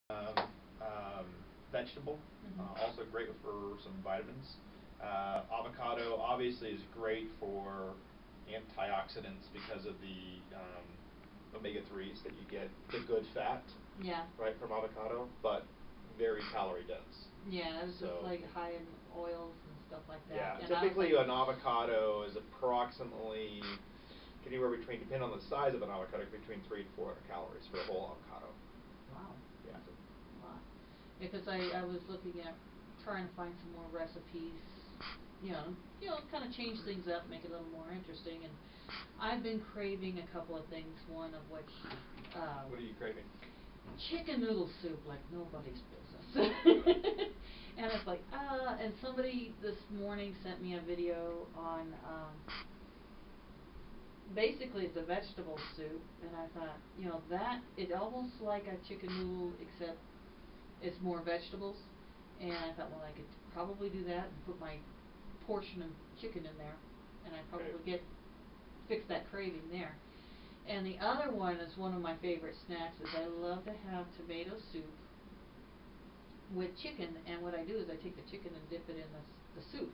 um, vegetable, also great for some vitamins. Avocado obviously is great for antioxidants because of the omega-3s that you get, the good fat, yeah, right, from avocado, but very calorie dense. yeah, it was So, just like high in oils and stuff like that. yeah, And typically like, an avocado is approximately anywhere between, depending on the size of an avocado, between 300 to 400 calories for a whole avocado. wow, Yeah. that's a lot. Because I was looking at trying to find some more recipes, kind of change things up, make it a little more interesting. And I've been craving a couple of things. One of which, What are you craving? chicken noodle soup like nobody's business. And it's like, and somebody this morning sent me a video on, basically it's a vegetable soup, and I thought, that it's almost like a chicken noodle except it's more vegetables. And I thought, well, I could probably do that and put my portion of chicken in there, and I'd probably fix that craving there. And the other one is one of my favorite snacks. Is I love to have tomato soup with chicken, and what I do is I take the chicken and dip it in the soup.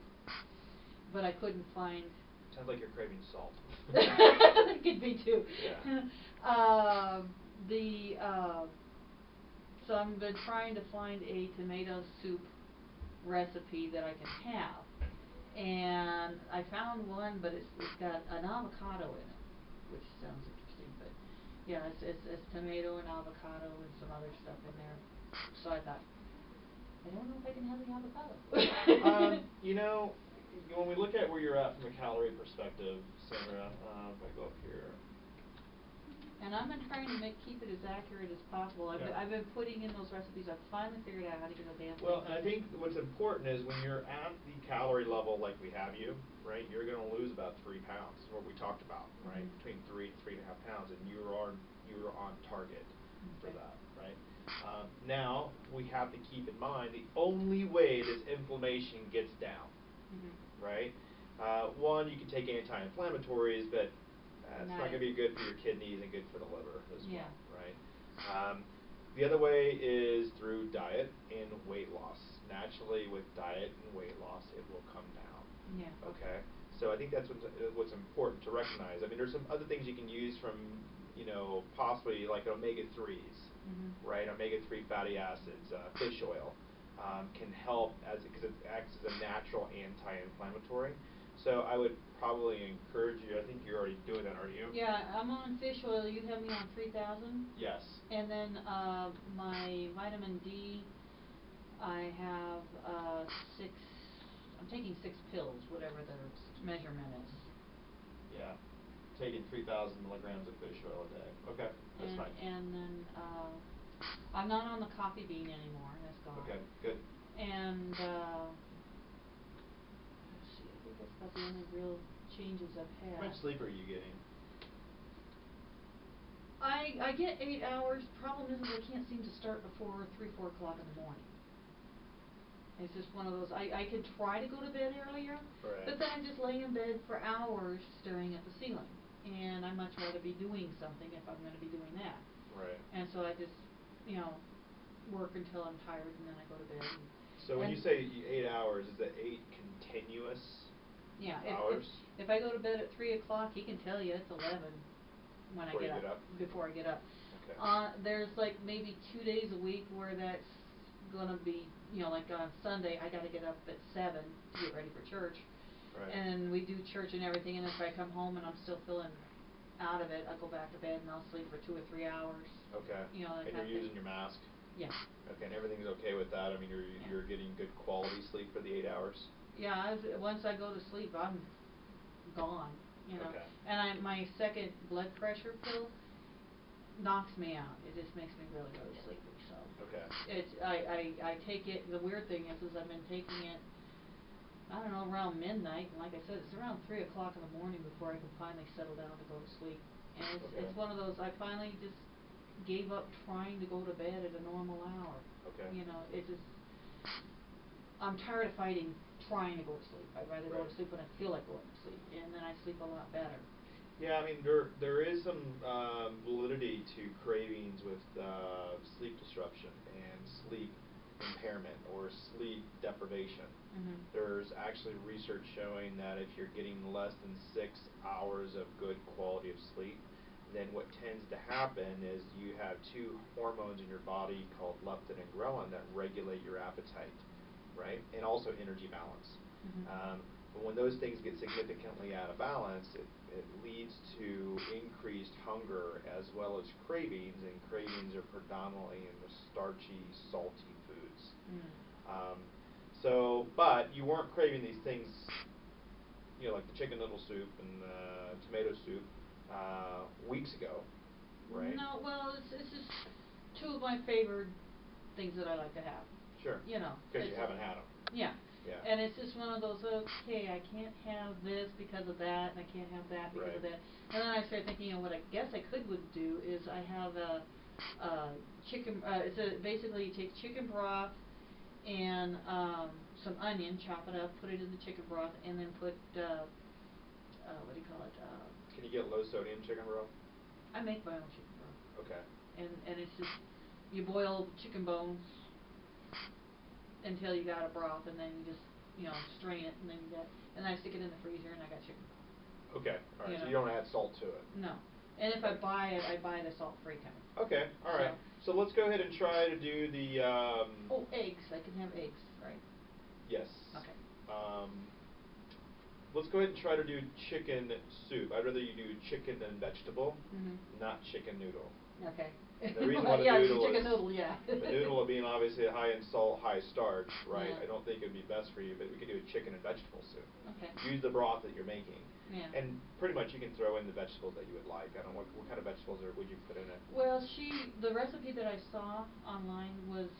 But I couldn't find. Sounds like you're craving salt. It could be too. Yeah. So I've been trying to find a tomato soup recipe that I can have, and I found one, but it's got an avocado in it, which sounds interesting. But yeah, it's tomato and avocado and some other stuff in there. So I thought, I don't know if I can have the avocado. When we look at where you're at from a calorie perspective, Sandra, if I go up here. And I've been trying to keep it as accurate as possible. I've been putting in those recipes. I've finally figured out how to get a damn thing. Well, and I think what's important is when you're at the calorie level like we have you, right, you're going to lose about 3 pounds, what we talked about, right, between 3 to 3.5 pounds, and you're on target for that, right? Now, we have to keep in mind the only way this inflammation gets down, right? One, you can take anti-inflammatories, but it's not going to be good for your kidneys and good for the liver as well, right? The other way is through diet and weight loss. Naturally, with diet and weight loss, it will come down. Yeah. Okay? So I think that's what's important to recognize. I mean, there's some other things you can use from, possibly like omega-3s, right? Omega-3 fatty acids, fish oil can help because it acts as a natural anti-inflammatory. So I would probably encourage you. I think you're already doing that, aren't you? Yeah, I'm on fish oil. You have me on 3,000. Yes. And then my vitamin D, I have 6. I'm taking 6 pills, whatever the measurement is. Yeah, taking 3,000 milligrams of fish oil a day. Okay, that's fine. And then I'm not on the coffee bean anymore. That's gone. Okay, good. And let's see, I think that's about the only real changes I've had. How much sleep are you getting? I get 8 hours. Problem is I can't seem to start before 3, 4 o'clock in the morning. It's just one of those. I could try to go to bed earlier, right, but then I just lay in bed for hours staring at the ceiling. And I'd much rather be doing something if I'm going to be doing that. Right. And so I just, work until I'm tired, and then I go to bed. So when you say 8 hours, is that 8 continuous hours? If I go to bed at 3 o'clock, he can tell you it's 11 when I get up. Before I get up. Okay. There's like maybe 2 days a week where that's gonna be, like on Sunday I gotta get up at 7 to get ready for church. Right. And we do church and everything, and if I come home and I'm still feeling out of it, I'll go back to bed and I'll sleep for 2 or 3 hours. Okay. And you're using your mask? Yeah. Okay, and everything's okay with that? I mean, you're getting good quality sleep for the 8 hours? Yeah, once I go to sleep, I'm gone. Okay. And my second blood pressure pill knocks me out. It just makes me really, really sleepy. So okay. I take it. The weird thing is I've been taking it, I don't know, around midnight, and like I said, it's around 3 o'clock in the morning before I can finally settle down to go to sleep. And it's one of those, I finally just gave up trying to go to bed at a normal hour. Okay. It just, I'm tired of fighting trying to go to sleep. I'd rather go to sleep when I feel like going to sleep, and then I sleep a lot better. Yeah, I mean, there is some validity to cravings with sleep disruption, and impairment or sleep deprivation. Mhm. There's actually research showing that if you're getting less than 6 hours of good quality of sleep, then what tends to happen is you have two hormones in your body called leptin and ghrelin that regulate your appetite, right? And also energy balance. Mhm. But when those things get significantly out of balance, it leads to increased hunger as well as cravings, and cravings are predominantly in the starchy, salty foods. Mm. But you weren't craving these things, like the chicken noodle soup and the tomato soup, weeks ago, right? No, well, it's just two of my favorite things that I like to have. Sure. You know. Because you haven't had them. Yeah. Yeah. And it's just one of those, okay, I can't have this because of that, and I can't have that because of Right. that. And then I started thinking, what I guess I would do is I have chicken, basically you take chicken broth and some onion, chop it up, put it in the chicken broth, and then put, what do you call it? Can you get low sodium chicken broth? I make my own chicken broth. Okay. And it's just, you boil chicken bones until you got a broth, and then you just, strain it, and then I stick it in the freezer, and I got chicken broth. Okay, all right. You So know. you don't add salt to it. No. And if I Okay. buy it, I buy the salt-free kind. Okay, all right. So let's go ahead and try to do the. Oh, eggs. I can have eggs, right? Yes. Okay. Let's go ahead and try to do chicken soup. I'd rather you do chicken and vegetable, Mhm. not chicken noodle. Okay. And the reason why the yeah, noodle chicken is noodle, yeah. the noodle being obviously high in salt, high starch, right? Yeah. I don't think it'd be best for you, but we could do a chicken and vegetable soup. Okay. Use the broth that you're making. Yeah. And pretty much you can throw in the vegetables that you would like. I don't know what kind of vegetables would you put in it? Well, the recipe that I saw online was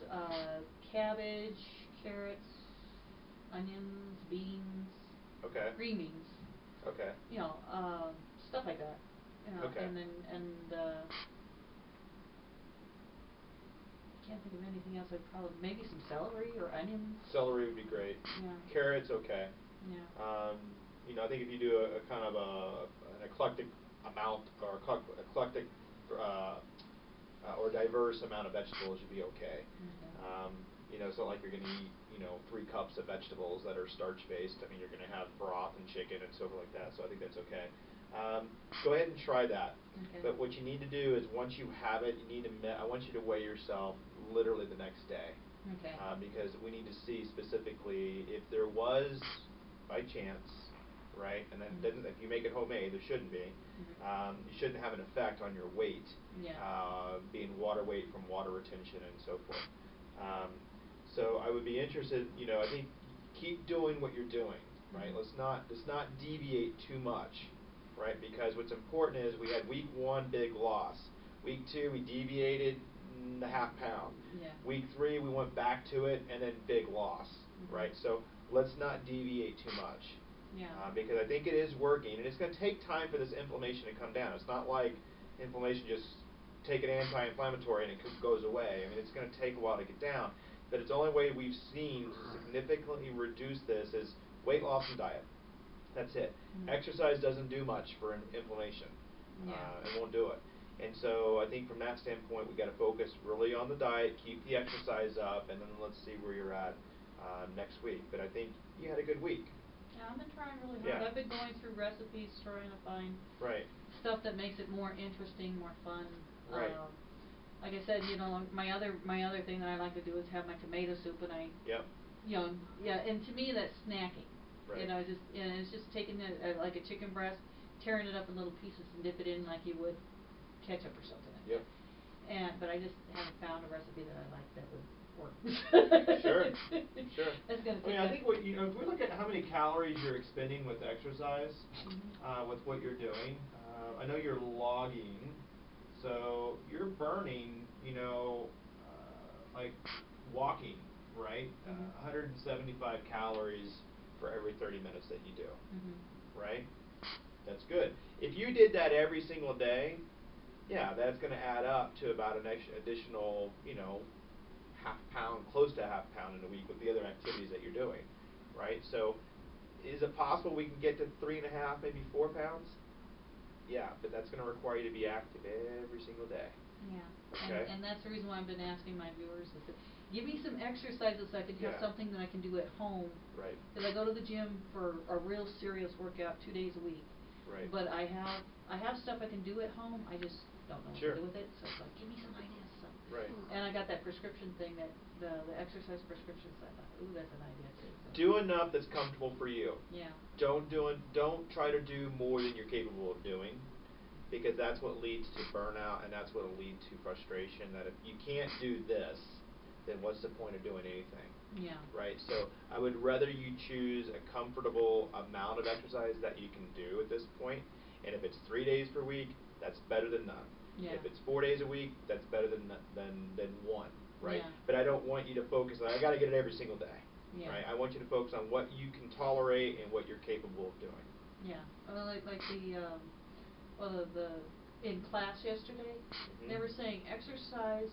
cabbage, carrots, onions, beans, Okay. green beans. Okay. Stuff like that. Okay. And then can't think of anything else. I'd probably maybe some celery or onions. Celery would be great. Yeah. Carrots, okay. Yeah. I think if you do a kind of an eclectic amount or eclectic or diverse amount of vegetables, you'd be okay. It's not like you're going to eat 3 cups of vegetables that are starch based. I mean, you're going to have broth and chicken and so forth like that. So I think that's okay. Go ahead and try that. Okay. But what you need to do is once you have it, I want you to weigh yourself literally the next day. Okay. Because we need to see specifically if there was, by chance, right, and then Mhm. if you make it homemade, there shouldn't be. Mhm. You shouldn't have an effect on your weight, Yeah. being water weight from water retention and so forth. So I would be interested. I think keep doing what you're doing, right? Mhm. Let's not deviate too much, right? Because what's important is we had week 1 big loss. Week 2 we deviated the half pound. Yeah. Week 3 we went back to it and then big loss, Mhm. right? So let's not deviate too much. Yeah. Because I think it is working, and it's going to take time for this inflammation to come down. It's not like inflammation just take an anti-inflammatory and it goes away. I mean, it's going to take a while to get down. But it's the only way we've seen to significantly reduce this is weight loss and diet. That's it. Mhm. Exercise doesn't do much for inflammation. Yeah. It won't do it. And so I think from that standpoint, we got to focus really on the diet, keep the exercise up, and then let's see where you're at next week. But I think you had a good week. Yeah, I've been trying really hard. Yeah. I've been going through recipes, trying to find Right. stuff that makes it more interesting, more fun. Right. Like I said, my other thing that I like to do is have my tomato soup, and Yep. and to me that's snacking. Right. It's just taking it like a chicken breast, tearing it up in little pieces and dip it in like you would ketchup or something like Yep. that. But I just haven't found a recipe that I like that would work. Sure. That's gonna take I think if we look at how many calories you're expending with exercise, with what you're doing, I know you're logging, so you're burning, like walking, right? 175 calories for every 30 minutes that you do, right? That's good. If you did that every single day, yeah, that's going to add up to about an additional, half pound, close to half pound in a week with the other activities that you're doing, right? So, is it possible we can get to 3.5, maybe 4 pounds? Yeah, but that's going to require you to be active every single day. Yeah, Okay? and that's the reason why I've been asking my viewers is to give me some exercises so I can have Yeah. something that I can do at home. Right. Cause I go to the gym for a real serious workout 2 days a week. Right. But I have stuff I can do at home, I just don't know what Sure. to do with it, so it's like, give me some ideas, so. Right. And I got that prescription thing that, the exercise prescription, so I thought, ooh, that's an idea too, so. Do enough that's comfortable for you. Yeah. Don't try to do more than you're capable of doing, because that's what leads to burnout, and that's what will lead to frustration, that if you can't do this, then what's the point of doing anything? Yeah. Right? So I would rather you choose a comfortable amount of exercise that you can do at this point, and if it's 3 days per week, that's better than none. Yeah. If it's 4 days a week, that's better than one, right? Yeah. But I don't want you to focus on, I got to get it every single day. Yeah. Right? I want you to focus on what you can tolerate and what you're capable of doing. Yeah, well, like the in class yesterday, they were saying exercise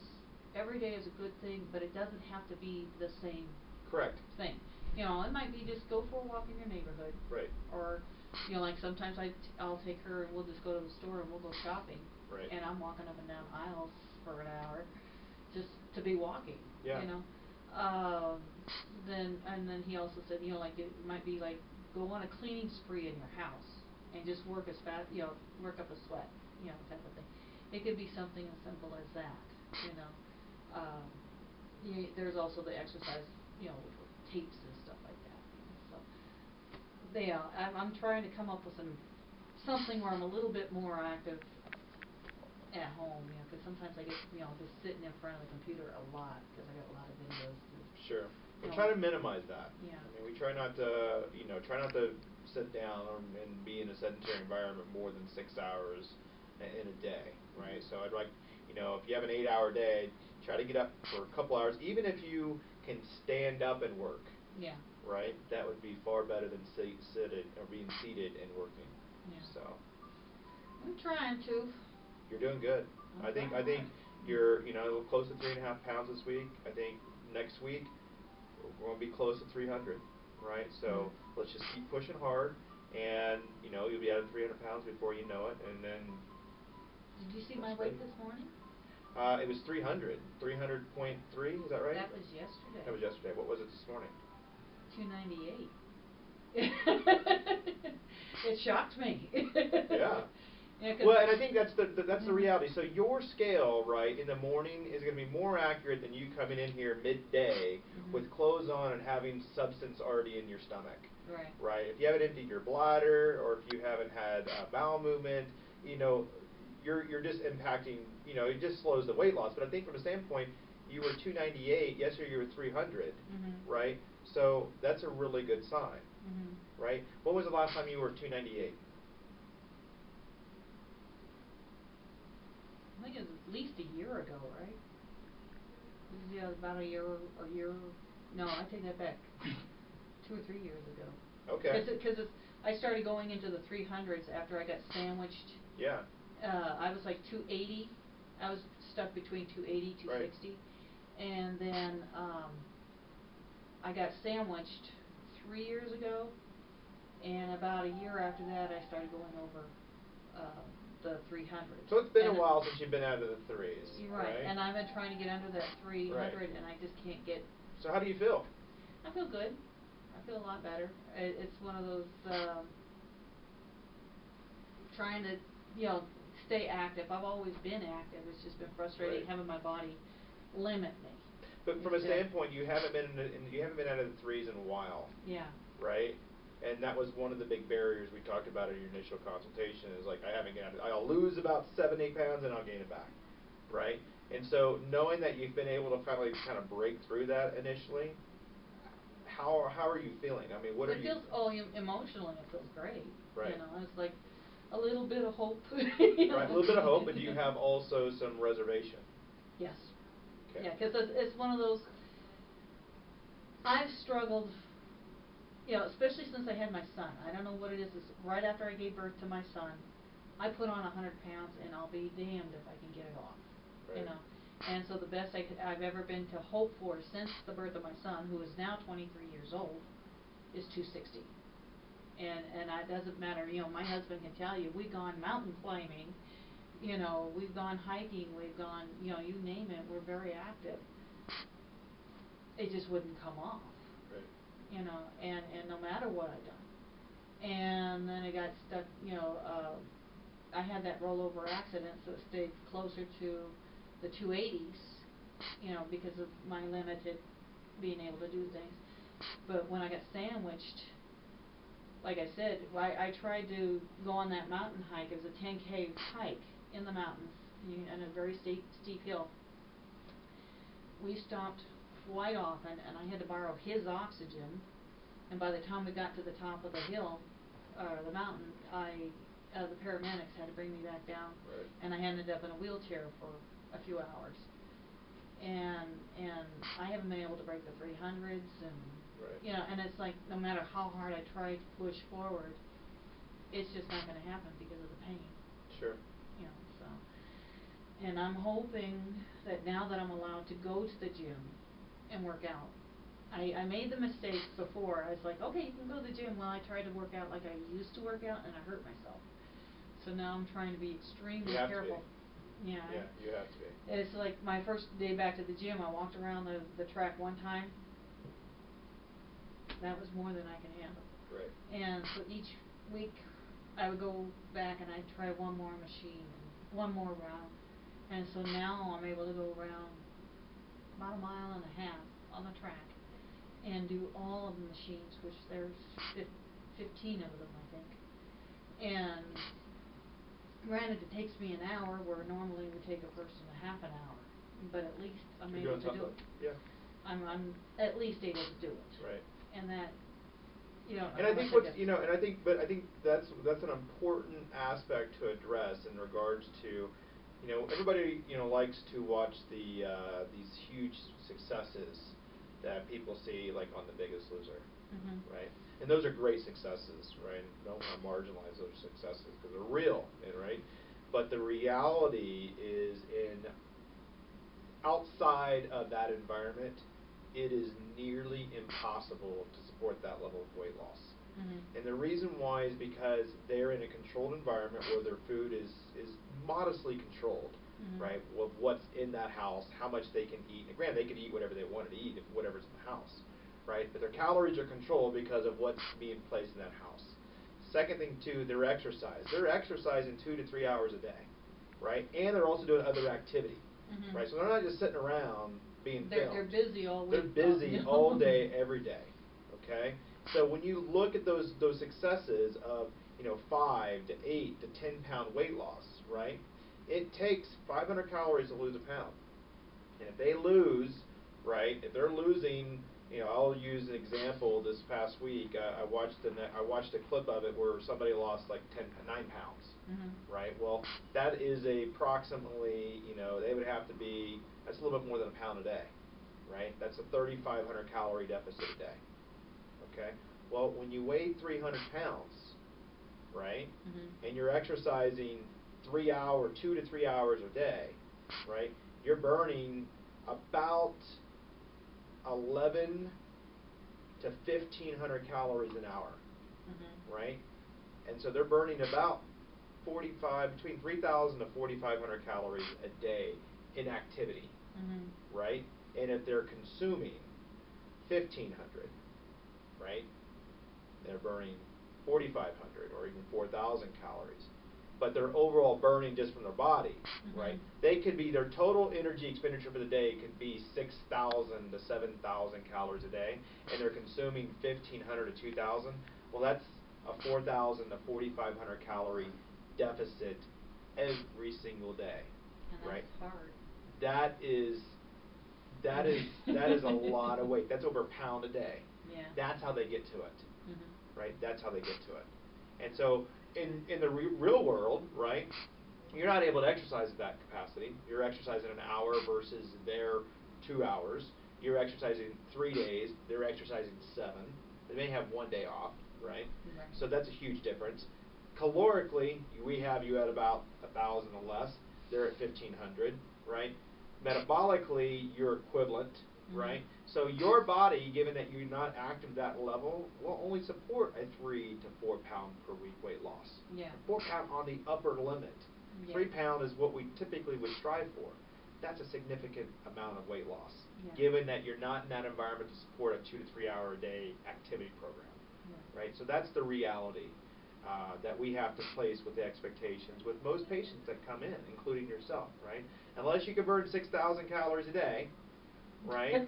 every day is a good thing, but it doesn't have to be the same Correct. thing. You know, it might be just go for a walk in your neighborhood. Right. Or, you know, like sometimes I'll take her and we'll just go to the store and we'll go shopping. Right. And I'm walking up and down aisles for an hour just to be walking. Yeah. You know? Then he also said, you know, like it might be like go on a cleaning spree in your house and just work as fast, you know, work up a sweat, you know, type of thing. It could be something as simple as that, you know. There's also the exercise, you know, with tapes and stuff like that. So, yeah, I'm trying to come up with something where I'm a little bit more active at home, you know, because sometimes I get, you know, just sitting in front of the computer a lot because I got a lot of videos to. Sure. We You know, try to minimize that. Yeah. I mean, we try not to, try not to sit down and be in a sedentary environment more than 6 hours in a day, right? So I'd like, if you have an 8-hour day, try to get up for a couple hours, even if you can stand up and work. Yeah. Right? That would be far better than seated or being seated and working. Yeah. So. I'm trying to. You're doing good. I think you're close to 3.5 pounds this week. I think next week we're going to be close to 300, right? So let's just keep pushing hard, and you'll be out of 300 pounds before you know it, and then. Did you see my weight this morning? It was 300.3. Is that right? That was yesterday. That was yesterday. What was it this morning? 298. It shocked me. Yeah. Yeah, well, and I think that's the reality. So your scale, right, in the morning is going to be more accurate than you coming in here midday with clothes on and having substance already in your stomach. Right. Right. If you haven't emptied your bladder or if you haven't had bowel movement, you're just impacting. It just slows the weight loss. But I think from a standpoint, you were 298. Yesterday you were 300. Right. So that's a really good sign. Right. When was the last time you were 298? I think it was at least a year ago, right? Yeah, about a year. No, I take that back. 2 or 3 years ago. Okay. Because I started going into the 300s after I got sandwiched. Yeah. I was like 280. I was stuck between 280, 260. Right. And then I got sandwiched 3 years ago. And about a year after that, I started going over the 300. So it's been a while since you've been out of the threes. You're right. And I've been trying to get under that 300, right. and I just can't get. So how do you feel? I feel good. I feel a lot better. It's one of those trying to, stay active. I've always been active. It's just been frustrating having my body limit me. But from a standpoint, you haven't been out of the threes in a while. Yeah. Right. And that was one of the big barriers we talked about in your initial consultation. Is like I'll lose about 7-8 pounds and I'll gain it back, right? And so knowing that you've been able to finally kind of break through that initially, how are you feeling? I mean, what are you? It feels emotionally. It feels great. Right. It's like a little bit of hope. Right, a little bit of hope, but do you have also some reservation? Yes. Okay. Yeah, because it's one of those. I've struggled. Especially since I had my son. I don't know what it is. It's right after I gave birth to my son, I put on 100 pounds, and I'll be damned if I can get it off. Right. And so the best I've ever been to hope for since the birth of my son, who is now 23 years old, is 260. And it doesn't matter. My husband can tell you we've gone mountain climbing, you know, we've gone hiking, we've gone, you know, you name it, we're very active. It just wouldn't come off. Right. You know, and no matter what I've done. And then it got stuck, you know, I had that rollover accident, so it stayed closer to the 280s, you know, because of my limited being able to do things. But when I got sandwiched, like I said, I tried to go on that mountain hike. It was a 10K hike in the mountains and a very steep hill. We stopped quite often, and I had to borrow his oxygen. And by the time we got to the top of the hill, the mountain, the paramedics had to bring me back down, right. and I ended up in a wheelchair for a few hours. And I haven't been able to break the 300s, and right. you know, and it's like no matter how hard I try to push forward, it's just not going to happen because of the pain. Sure. You know, so. And I'm hoping that now that I'm allowed to go to the gym and work out, I made the mistake before. I was like, okay, you can go to the gym. Well, I tried to work out like I used to work out, and I hurt myself. So now I'm trying to be extremely careful. Yeah, you have to be. It's like my first day back to the gym, I walked around the track one time. That was more than I can handle. Right. And so each week I would go back and I'd try one more machine, one more round. And so now I'm able to go around about 1.5 miles on the track and do all of the machines, which there's 15 of them, I think. And granted, it takes me an hour where normally it would take a person a half an hour, but at least I'm able to do it. Yeah. I'm at least able to do it. Right. And that, you know. And I think I think that's an important aspect to address in regards to, you know, everybody, you know, likes to watch these huge successes that people see, like on The Biggest Loser, right? And those are great successes, right? Don't want to marginalize those successes because they're real, right? But the reality is, outside of that environment, it is nearly impossible to support that level of weight loss. And the reason why is because they're in a controlled environment where their food is modestly controlled, right? With what's in that house, how much they can eat. And granted, they can eat whatever they wanted to eat, if whatever's in the house, right? But their calories are controlled because of what's being placed in that house. Second thing too, their exercise. They're exercising 2 to 3 hours a day, right? And they're also doing other activity, right? So they're not just sitting around being filmed. They're busy all week. They're busy all day, every day. Okay? So when you look at those successes of, you know, 5 to 8 to 10 pound weight loss, right? It takes 500 calories to lose a pound. And if they lose, right, if they're losing, you know, I'll use an example. This past week, I watched a clip of it where somebody lost like 9 pounds, right? Well, that is approximately, you know, they would have to be, that's a little bit more than a pound a day, right? That's a 3,500 calorie deficit a day, okay? Well, when you weigh 300 pounds, right, and you're exercising 2 to 3 hours a day, right, you're burning about 11 to 1,500 calories an hour, right? And so they're burning about between 3,000 to 4,500 calories a day in activity, right? And if they're consuming 1,500, right, they're burning 4,500 or even 4,000 calories. But their overall burning just from their body, right? Their total energy expenditure for the day could be 6,000 to 7,000 calories a day, and they're consuming 1,500 to 2,000. Well, that's a 4,000 to 4,500 calorie deficit every single day, and right? That's hard. That is a lot of weight. That's over a pound a day. Yeah. That's how they get to it, right? That's how they get to it. And so in the real world, right, you're not able to exercise at that capacity. You're exercising an hour versus their 2 hours. You're exercising 3 days. They're exercising 7. They may have 1 day off, right? So that's a huge difference. Calorically, we have you at about 1,000 or less. They're at 1,500, right? Metabolically, you're equivalent, right? So your body, given that you're not active at that level, will only support a 3 to 4 pound per week weight loss. Yeah. 4 pound on the upper limit. Yeah. 3 pound is what we typically would strive for. That's a significant amount of weight loss, Yeah. given that you're not in that environment to support a 2 to 3 hour a day activity program, Yeah. right? So that's the reality that we have to place with the expectations with most patients that come in, including yourself, right? Unless you can burn 6,000 calories a day, right?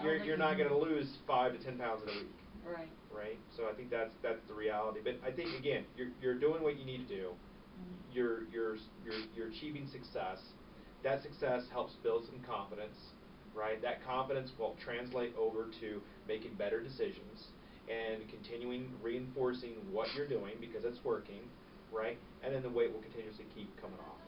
you're not going to lose 5 to 10 pounds in a week. Right. Right. So I think that's the reality. But I think again, you're doing what you need to do. Mm-hmm. You're achieving success. That success helps build some confidence, right? That confidence will translate over to making better decisions and continuing reinforcing what you're doing because it's working, right? And then the weight will continuously keep coming off,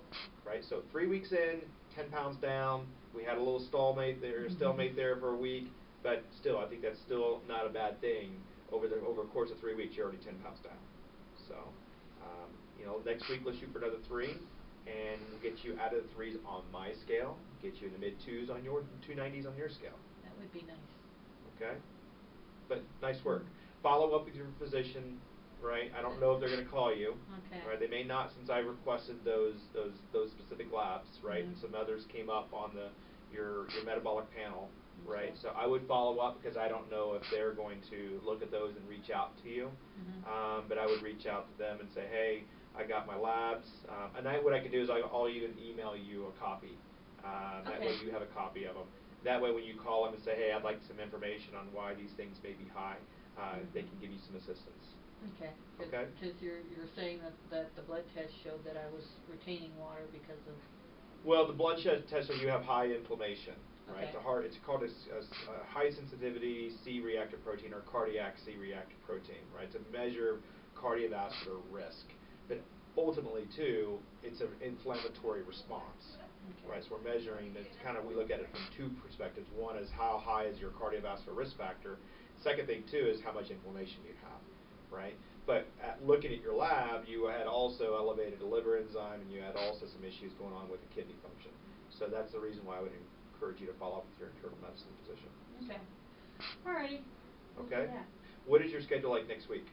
right? So 3 weeks in, 10 pounds down. We had a little stalemate there for a week, but still, I think that's still not a bad thing. Over a course of 3 weeks, you're already 10 pounds down. So, next week let's shoot for another 3, and we'll get you out of the 3s on my scale, get you in the mid 2s on your 290s on your scale. That would be nice. Okay. But nice work. Follow up with your physician, right? I don't know if they're going to call you. Okay. Right? They may not, since I requested those specific labs, right? Mm-hmm. And some others came up on your metabolic panel, right? Okay. So I would follow up because I don't know if they're going to look at those and reach out to you. Mm-hmm. But I would reach out to them and say, hey, I got my labs, and what I can do is I'll even email you a copy. That way you have a copy of them. That way when you call them and say, hey, I'd like some information on why these things may be high, they can give you some assistance. Okay. Okay. Because you're saying that the blood test showed that I was retaining water because of. Well, the blood test shows you have high inflammation, right? Okay. It's called a high sensitivity C-reactive protein or cardiac C-reactive protein, right? To measure cardiovascular risk, but ultimately too, it's an inflammatory response. Okay. Right, so we're measuring it. We look at it from 2 perspectives. One is how high is your cardiovascular risk factor. Second thing too is how much inflammation you have, right? But looking at your lab, you had also elevated a liver enzyme, and you had also some issues going on with the kidney function. So that's the reason why I would encourage you to follow up with your internal medicine physician. Okay. Alrighty. We'll Okay. do that. What is your schedule like next week?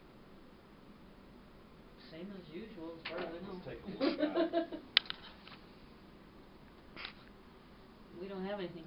Same as usual, as far as I know. Let's take a look at it. We don't have anything